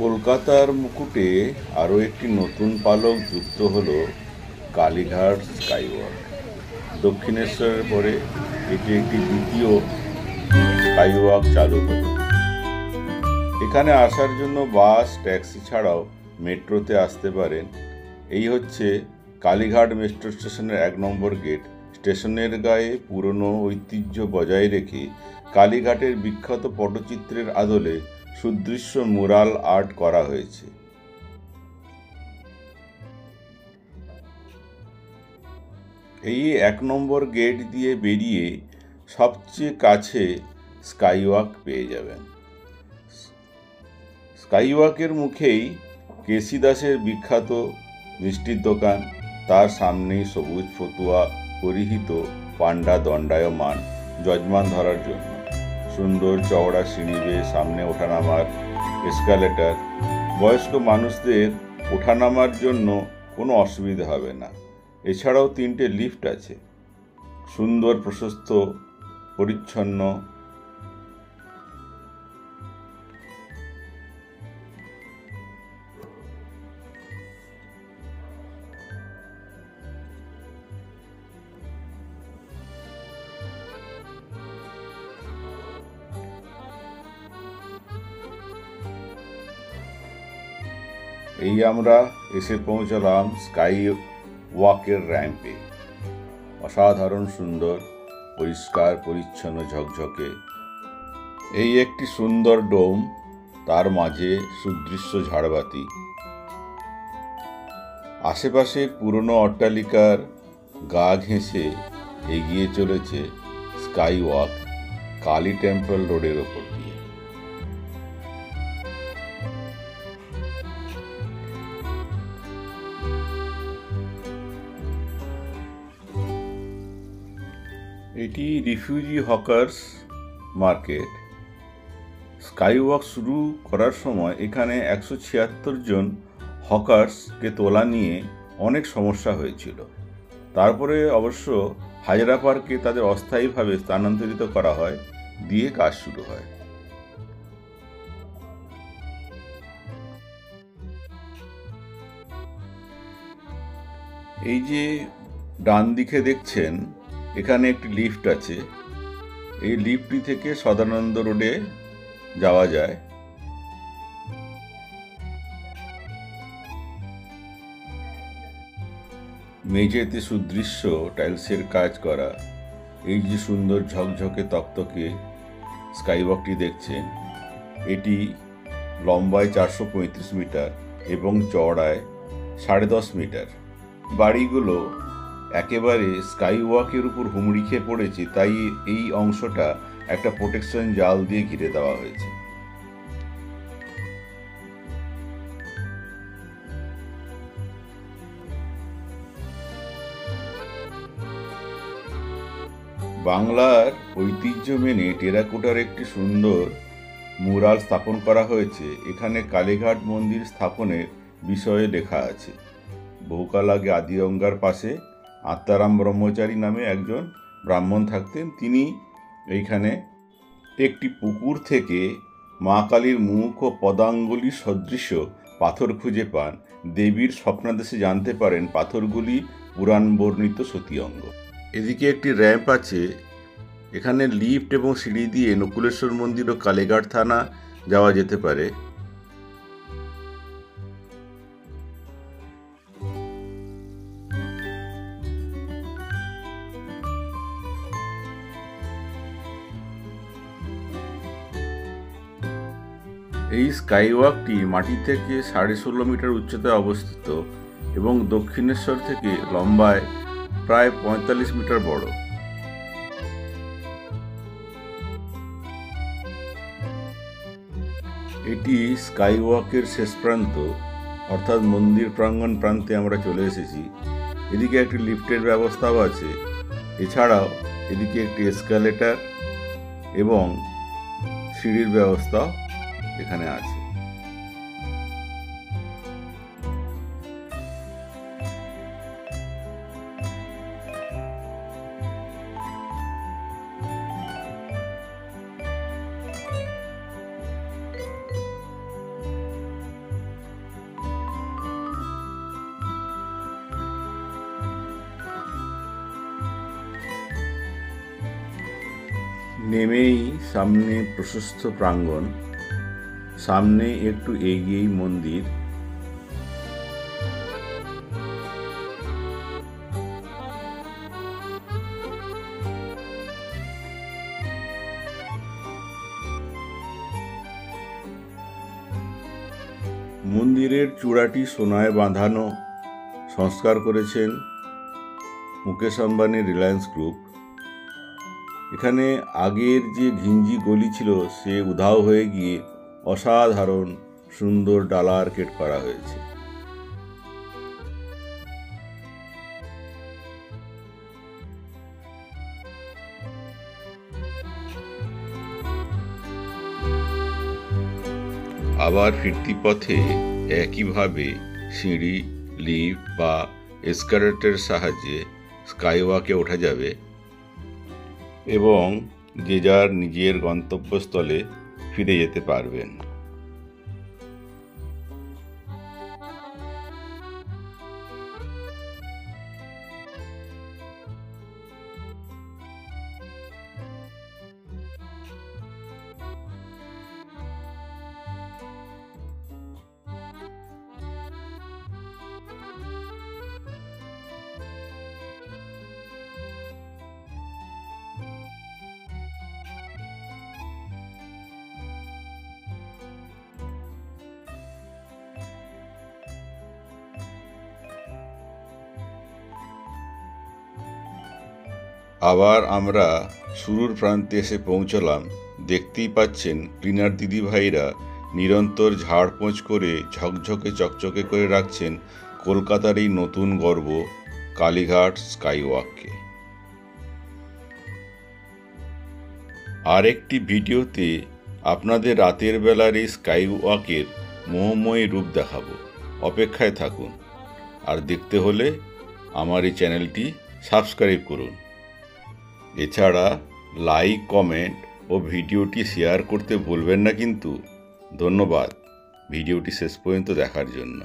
কলকাতার মুকুটে আরও একটি নতুন পালক যুক্ত হলো কালীঘাট স্কাইওয়াক। দক্ষিণেশ্বরের পরে এটি একটি দ্বিতীয় স্কাইওয়াক চালু হলো। এখানে আসার জন্য বাস, ট্যাক্সি ছাড়াও মেট্রোতে আসতে পারেন। এই হচ্ছে কালীঘাট মেট্রো স্টেশনের 1 নম্বর গেট। স্টেশনের গায়ে পুরনো ঐতিহ্য বজায় রেখে কালীঘাটের বিখ্যাত পটচিত্রের আদলে সুদৃশ্য মুরাল আর্ট করা হয়েছে। এই 1 নম্বর গেট দিয়ে বেরিয়ে সবচেয়ে কাছে স্কাইওয়াক পেয়ে যাবেন। স্কাইওয়াকের মুখেই কেসি দাসের বিখ্যাত মিষ্টির দোকান, তার সামনেই সবুজ ফতুয়া পরিহিত পান্ডা দণ্ডায়মান যজমান ধরার জন্য। সুন্দর চওড়া সিঁড়ি বেয়ে সামনে ওঠানামার এসকালেটর। বয়স্ক মানুষদের ওঠানামার জন্য কোনো অসুবিধা হবে না। এছাড়াও 3টে লিফট আছে, সুন্দর, প্রশস্ত, পরিচ্ছন্ন। এই আমরা এসে পৌঁছলাম স্কাই ওয়াকের র্যাম্পে। অসাধারণ সুন্দর, পরিষ্কার পরিচ্ছন্ন, ঝকঝকে। এই একটি সুন্দর ডোম, তার মাঝে সুদৃশ্য ঝাড়বাতি। আশেপাশের পুরনো অট্টালিকার গা ঘেঁষে এগিয়ে চলেছে স্কাই ওয়াক কালী টেম্পল রোডের ওপর দিয়ে। এটি রিফিউজি হকার্স মার্কেট। স্কাইওয়াক শুরু করার সময় এখানে 176 জন হকার্সকে তোলা নিয়ে অনেক সমস্যা হয়েছিল। তারপরে অবশ্য হাজরা পার্কে তাদের অস্থায়ীভাবে স্থানান্তরিত করা হয়, দিয়ে কাজ শুরু হয়। এই যে ডান দিকে দেখছেন, এখানে একটি লিফট আছে। এই লিফটটি থেকে সদানন্দ রোডে যাওয়া যায়। মেঝেতে সুদৃশ্য টাইলসের কাজ করা এই যে সুন্দর ঝকঝকে তকতকে স্কাইওয়াকটি দেখছেন, এটি লম্বায় 435 মিটার এবং চওড়ায় 10.5 মিটার। বাড়িগুলো একেবারে স্কাইওয়াকের উপর হুমড়ি খেয়ে পড়েছে, তাই এই অংশটা একটা প্রোটেকশন জাল দিয়ে ঘিরে দেওয়া হয়েছে। বাংলার ঐতিহ্য মেনে টেরাকোটার একটি সুন্দর মুরাল স্থাপন করা হয়েছে। এখানে কালীঘাট মন্দির স্থাপনের বিষয়ে লেখা আছে। বহুকাল আগে আদিগঙ্গার পাশে আত্মারাম ব্রহ্মচারী নামে একজন ব্রাহ্মণ থাকতেন। তিনি এইখানে একটি পুকুর থেকে মা কালীর মুখ ও পদাঙ্গুলি সদৃশ পাথর খুঁজে পান। দেবীর স্বপ্নাদেশে জানতে পারেন পাথরগুলি পুরাণ বর্ণিত সতী অঙ্গ। এদিকে একটি র্যাম্প আছে। এখানে লিফট এবং সিঁড়ি দিয়ে নকুলেশ্বর মন্দির ও কালীঘাট থানা যাওয়া যেতে পারে। এই স্কাইওয়াকটি মাটি থেকে 16.5 মিটার উচ্চতায় অবস্থিত এবং দক্ষিণেশ্বর থেকে লম্বায় প্রায় 45 মিটার বড়। এটি স্কাইওয়াকের শেষ প্রান্ত, অর্থাৎ মন্দির প্রাঙ্গণ প্রান্তে আমরা চলে এসেছি। এদিকে একটি লিফটের ব্যবস্থাও আছে। এছাড়াও এদিকে একটি এসকালেটর এবং সিঁড়ির ব্যবস্থা এখানে আছে। নেমেই সামনে প্রশস্ত প্রাঙ্গণ, সামনে একটু এগিয়েই মন্দির। মন্দিরের চূড়াটি সোনায় বাঁধানো সংস্কার করেছেন মুকেশ আম্বানির রিলায়েন্স গ্রুপ। এখানে আগের যে ঘিঞ্জি গলি ছিল সে উধাও হয়ে গিয়ে অসাধারণ সুন্দর ডালা আর্কেড করা হয়েছে। আবার ফিরতি পথে একইভাবে সিঁড়ি, লিফট বা এসকালেটরের সাহায্যে স্কাইওয়াকে ওঠা যাবে এবং যে যার নিজের গন্তব্যস্থলে ফিরে যেতে পারবেন। আবার আমরা শুরুর প্রান্তে এসে পৌঁছলাম। দেখতেই পাচ্ছেন ক্লিনার দিদিভাইরা নিরন্তর ঝাড়পোঁছ করে ঝকঝকে চকচকে করে রাখছেন কলকাতার এই নতুন গর্ব কালীঘাট স্কাইওয়াককে। আরেকটি ভিডিওতে আপনাদের রাতের বেলার এই স্কাইওয়াকের মোহময়ী রূপ দেখাবো, অপেক্ষায় থাকুন। আর দেখতে হলে আমার এই চ্যানেলটি সাবস্ক্রাইব করুন। এছাড়া লাইক, কমেন্ট ও ভিডিওটি শেয়ার করতে ভুলবেন না কিন্তু। ধন্যবাদ ভিডিওটি শেষ পর্যন্ত দেখার জন্য।